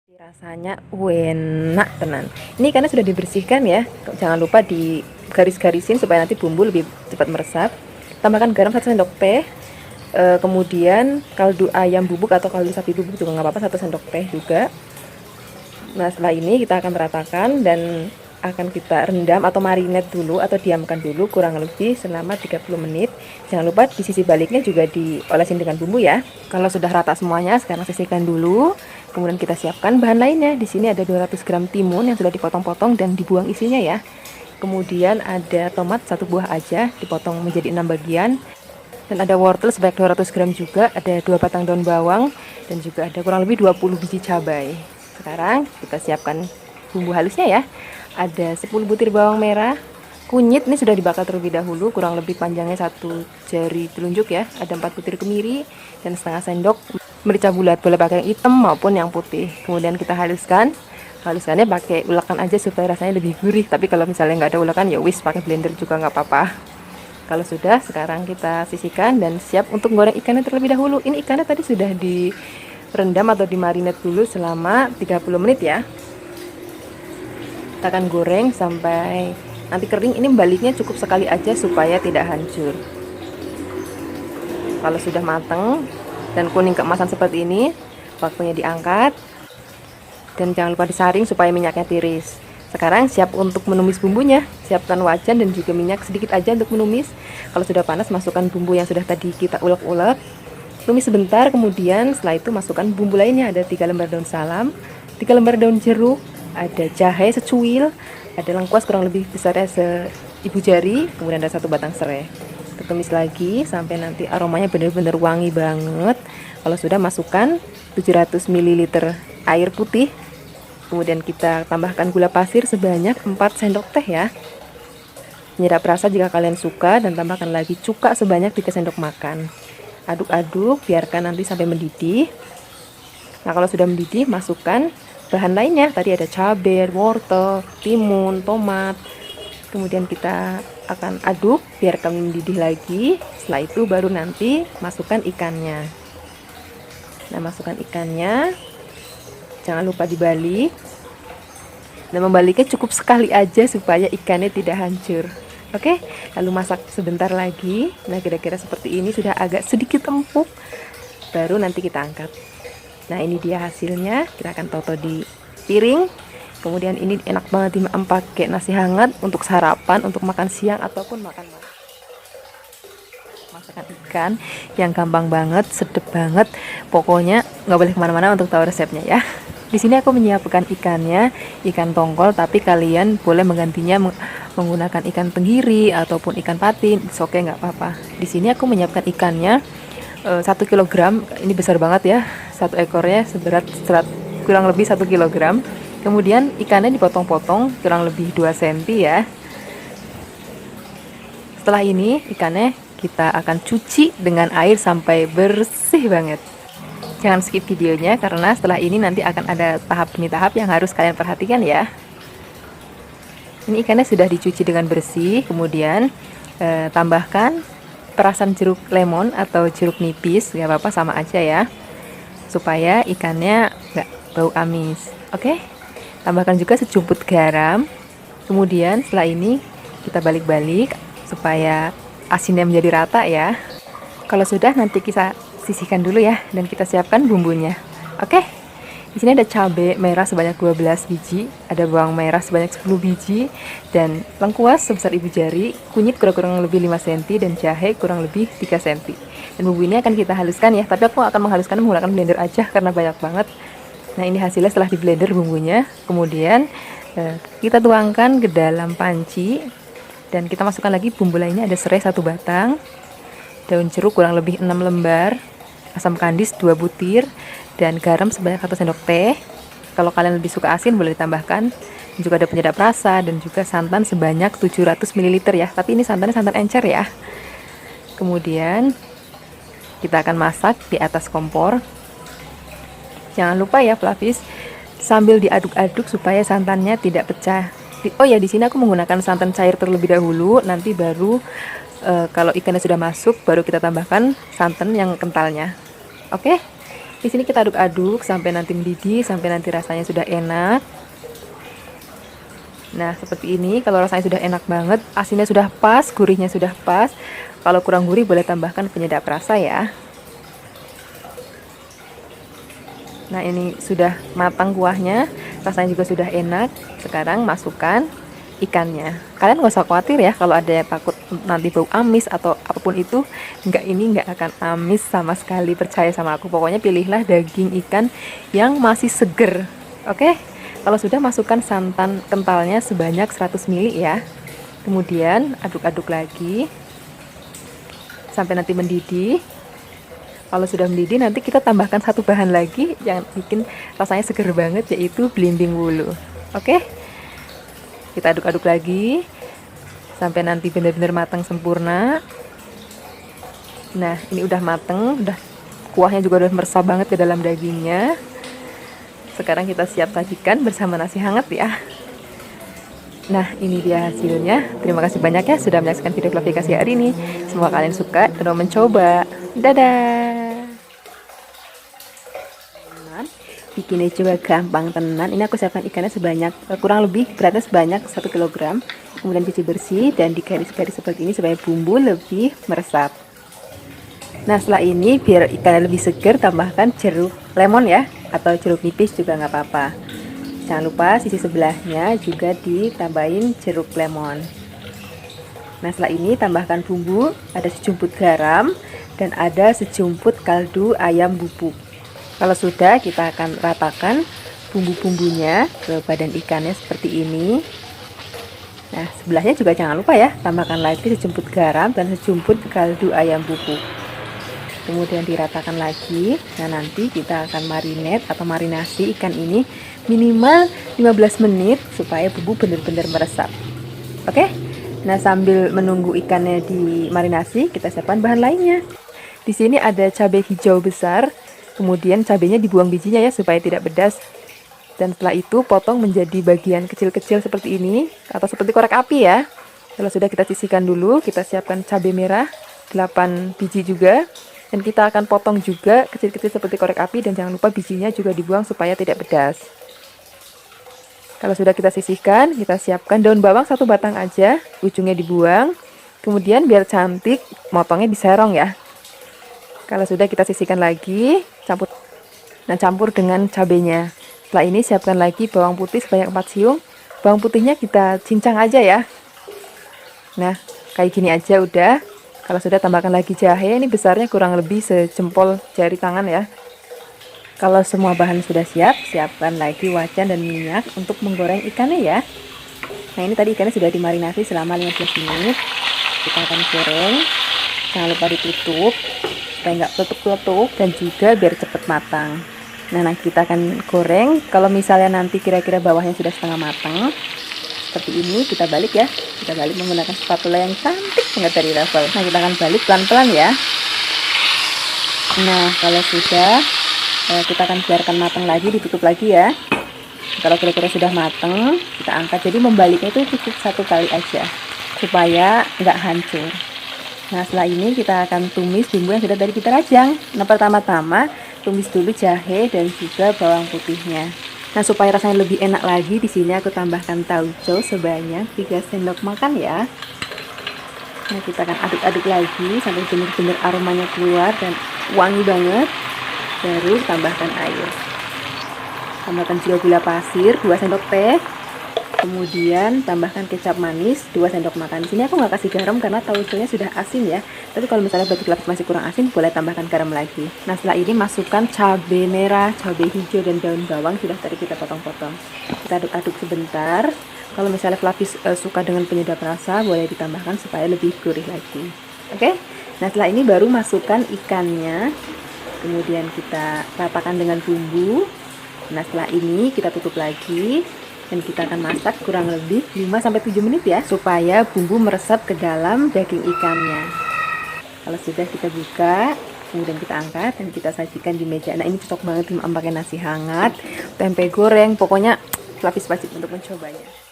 Rasanya enak tenan. Ini karena sudah dibersihkan ya. Jangan lupa di garis-garisin supaya nanti bumbu lebih cepat meresap. Tambahkan garam 1 sendok teh. Kemudian kaldu ayam bubuk atau kaldu sapi bubuk juga nggak apa-apa, 1 sendok teh juga. Nah, setelah ini kita akan meratakan dan akan kita rendam atau marinate dulu atau diamkan dulu kurang lebih selama 30 menit. Jangan lupa di sisi baliknya juga diolesin dengan bumbu ya. Kalau sudah rata semuanya, sekarang sisihkan dulu. Kemudian kita siapkan bahan lainnya. Di sini ada 200 gram timun yang sudah dipotong-potong dan dibuang isinya ya. Kemudian ada tomat 1 buah aja, dipotong menjadi 6 bagian. Dan ada wortel sebanyak 200 gram juga, ada 2 batang daun bawang, dan juga ada kurang lebih 20 biji cabai. Sekarang kita siapkan bumbu halusnya ya. Ada 10 butir bawang merah, kunyit ini sudah dibakar terlebih dahulu, kurang lebih panjangnya 1 jari telunjuk ya. Ada 4 butir kemiri dan setengah sendok merica bulat, boleh pakai yang hitam maupun yang putih. Kemudian kita haluskan. Haluskannya pakai ulakan aja supaya rasanya lebih gurih. Tapi kalau misalnya nggak ada ulakan ya wis pakai blender juga nggak apa-apa. Kalau sudah, sekarang kita sisihkan dan siap untuk goreng ikannya terlebih dahulu. Ini ikannya tadi sudah direndam atau dimarinate dulu selama 30 menit ya. Kita akan goreng sampai nanti kering. Ini baliknya cukup sekali aja supaya tidak hancur. Kalau sudah matang dan kuning keemasan seperti ini, waktunya diangkat. Dan jangan lupa disaring supaya minyaknya tiris. Sekarang siap untuk menumis bumbunya. Siapkan wajan dan juga minyak sedikit aja untuk menumis. Kalau sudah panas, masukkan bumbu yang sudah tadi kita ulek-ulek. Tumis sebentar, kemudian setelah itu masukkan bumbu lainnya. Ada 3 lembar daun salam, 3 lembar daun jeruk, ada jahe secuil, ada lengkuas kurang lebih besarnya seibu jari, kemudian ada 1 batang serai. Tumis lagi sampai nanti aromanya benar-benar wangi banget. Kalau sudah, masukkan 700 ml air putih. Kemudian kita tambahkan gula pasir sebanyak 4 sendok teh ya. Penyedap rasa jika kalian suka, dan tambahkan lagi cuka sebanyak 3 sendok makan. Aduk-aduk, biarkan nanti sampai mendidih. Nah, kalau sudah mendidih, masukkan bahan lainnya. Tadi ada cabai, wortel, timun, tomat. Kemudian kita akan aduk, biarkan mendidih lagi. Setelah itu baru nanti masukkan ikannya. Nah, masukkan ikannya. Jangan lupa dibalik. Dan membaliknya cukup sekali aja supaya ikannya tidak hancur. Oke, lalu masak sebentar lagi. Nah, kira-kira seperti ini, sudah agak sedikit empuk. Baru nanti kita angkat. Nah, ini dia hasilnya. Kita akan toto di piring. Kemudian ini enak banget dimakan pakai nasi hangat untuk sarapan, untuk makan siang ataupun makan malam. Masakan ikan yang gampang banget, sedep banget. Pokoknya nggak boleh kemana-mana untuk tahu resepnya ya. Di sini aku menyiapkan ikannya, ikan tongkol, tapi kalian boleh menggantinya menggunakan ikan tenggiri ataupun ikan patin. Oke, nggak apa-apa. Di sini aku menyiapkan ikannya 1 kg. Ini besar banget ya. 1 ekornya seberat kurang lebih 1 kg. Kemudian ikannya dipotong-potong kurang lebih 2 cm ya. Setelah ini ikannya kita akan cuci dengan air sampai bersih banget. Jangan skip videonya karena setelah ini nanti akan ada tahap demi tahap yang harus kalian perhatikan ya. Ini ikannya sudah dicuci dengan bersih. Kemudian tambahkan perasan jeruk lemon atau jeruk nipis, nggak apa-apa, sama aja ya, supaya ikannya nggak bau amis. Oke, tambahkan juga secumput garam. Kemudian setelah ini kita balik-balik supaya asinnya menjadi rata ya. Kalau sudah, nanti kita sisihkan dulu ya, dan kita siapkan bumbunya. Oke. Di sini ada cabai merah sebanyak 12 biji, ada bawang merah sebanyak 10 biji, dan lengkuas sebesar ibu jari, kunyit kurang lebih 5 cm, dan jahe kurang lebih 3 cm. Dan bumbu ini akan kita haluskan ya, tapi aku akan menghaluskan menggunakan blender aja karena banyak banget. Nah, ini hasilnya setelah di blender bumbunya. Kemudian kita tuangkan ke dalam panci, dan kita masukkan lagi bumbu lainnya. Ada serai 1 batang, daun jeruk kurang lebih 6 lembar, asam kandis 2 butir, dan garam sebanyak 1 sendok teh. Kalau kalian lebih suka asin boleh ditambahkan. Juga ada penyedap rasa dan juga santan sebanyak 700 ml ya. Tapi ini santannya santan encer ya. Kemudian kita akan masak di atas kompor. Jangan lupa ya Flavis, sambil diaduk-aduk supaya santannya tidak pecah. Oh ya, di sini aku menggunakan santan cair terlebih dahulu. Nanti baru kalau ikannya sudah masuk, baru kita tambahkan santan yang kentalnya. Oke, Di sini kita aduk-aduk sampai nanti mendidih, sampai nanti rasanya sudah enak. Nah, seperti ini. Kalau rasanya sudah enak banget, asinnya sudah pas, gurihnya sudah pas. Kalau kurang gurih boleh tambahkan penyedap rasa ya. Nah, ini sudah matang kuahnya, rasanya juga sudah enak. Sekarang masukkan ikannya. Kalian nggak usah khawatir ya kalau ada yang takut nanti bau amis atau apapun itu. Ini nggak akan amis sama sekali, percaya sama aku. Pokoknya pilihlah daging ikan yang masih seger. Oke? Kalau sudah, masukkan santan kentalnya sebanyak 100 ml ya. Kemudian aduk-aduk lagi sampai nanti mendidih. Kalau sudah mendidih, nanti kita tambahkan satu bahan lagi yang bikin rasanya seger banget, yaitu belimbing wulu. Oke? Kita aduk-aduk lagi sampai nanti benar-benar matang sempurna. Nah, ini udah mateng, udah kuahnya juga udah meresap banget ke dalam dagingnya. Sekarang kita siap sajikan bersama nasi hangat ya. Nah, ini dia hasilnya. Terima kasih banyak ya sudah menyaksikan video klarifikasi hari ini. Semoga kalian suka dan mau mencoba. Dadah! Bikinnya coba gampang tenan. Ini aku siapkan ikannya sebanyak, kurang lebih beratnya sebanyak 1 kg. Kemudian cuci bersih dan digaris-garis seperti ini supaya bumbu lebih meresap. Nah, setelah ini biar ikannya lebih segar, tambahkan jeruk lemon ya, atau jeruk nipis juga nggak apa-apa. Jangan lupa sisi sebelahnya juga ditambahin jeruk lemon. Nah, setelah ini tambahkan bumbu, ada sejumput garam dan ada sejumput kaldu ayam bubuk. Kalau sudah, kita akan ratakan bumbu-bumbunya ke badan ikannya seperti ini. Nah, sebelahnya juga jangan lupa ya, tambahkan lagi sejumput garam dan sejumput kaldu ayam bubuk. Kemudian diratakan lagi. Nah, nanti kita akan marinate atau marinasi ikan ini minimal 15 menit supaya bumbu benar-benar meresap. Oke? Nah, sambil menunggu ikannya dimarinasi, kita siapkan bahan lainnya. Di sini ada cabai hijau besar. Kemudian cabenya dibuang bijinya ya supaya tidak pedas. Dan setelah itu potong menjadi bagian kecil-kecil seperti ini atau seperti korek api ya. Kalau sudah, kita sisihkan dulu. Kita siapkan cabai merah 8 biji juga. Dan kita akan potong juga kecil-kecil seperti korek api, dan jangan lupa bijinya juga dibuang supaya tidak pedas. Kalau sudah kita sisihkan, kita siapkan daun bawang 1 batang aja, ujungnya dibuang. Kemudian biar cantik, motongnya diserong ya. Kalau sudah, kita sisihkan lagi, campur dengan cabenya. Setelah ini siapkan lagi bawang putih sebanyak 4 siung. Bawang putihnya kita cincang aja ya. Nah, kayak gini aja udah. Kalau sudah, tambahkan lagi jahe, ini besarnya kurang lebih sejempol jari tangan ya. Kalau semua bahan sudah siap, siapkan lagi wajan dan minyak untuk menggoreng ikannya ya. Nah, ini tadi ikannya sudah dimarinasi selama 15 menit. Kita akan goreng. Jangan lupa ditutup supaya nggak peletuk-peletuk, dan juga biar cepat matang. Nah, kita akan goreng. Kalau misalnya nanti kira-kira bawahnya sudah setengah matang seperti ini, kita balik ya. Kita balik menggunakan spatula yang cantik banget dari Raffle. Nah, kita akan balik pelan-pelan ya. Nah, kalau sudah, kita akan biarkan matang lagi, ditutup lagi ya. Kalau kira-kira sudah matang, kita angkat. Jadi membaliknya itu cukup 1 kali aja supaya nggak hancur. Nah, setelah ini kita akan tumis bumbu yang sudah tadi kita rajang. Nah, pertama-tama tumis dulu jahe dan juga bawang putihnya. Nah, supaya rasanya lebih enak lagi, di sini aku tambahkan tauco sebanyak 3 sendok makan ya. Nah, kita akan aduk-aduk lagi sampai benar-benar aromanya keluar dan wangi banget. Baru tambahkan air. Tambahkan juga gula pasir 2 sendok teh. Kemudian tambahkan kecap manis 2 sendok makan. Di sini aku nggak kasih garam karena tauconya sudah asin ya. Tapi kalau misalnya batu lapis masih kurang asin, boleh tambahkan garam lagi. Nah, setelah ini masukkan cabai merah, cabai hijau, dan daun bawang sudah tadi kita potong-potong. Kita aduk-aduk sebentar. Kalau misalnya pelapis suka dengan penyedap rasa, boleh ditambahkan supaya lebih gurih lagi. Oke? Nah, setelah ini baru masukkan ikannya. Kemudian kita ratakan dengan bumbu. Nah, setelah ini kita tutup lagi. Dan kita akan masak kurang lebih 5-7 menit ya, supaya bumbu meresap ke dalam daging ikannya. Kalau sudah, kita buka, kemudian kita angkat dan kita sajikan di meja. Nah, ini cocok banget pakai nasi hangat, tempe goreng, pokoknya lapis wajib untuk mencobanya.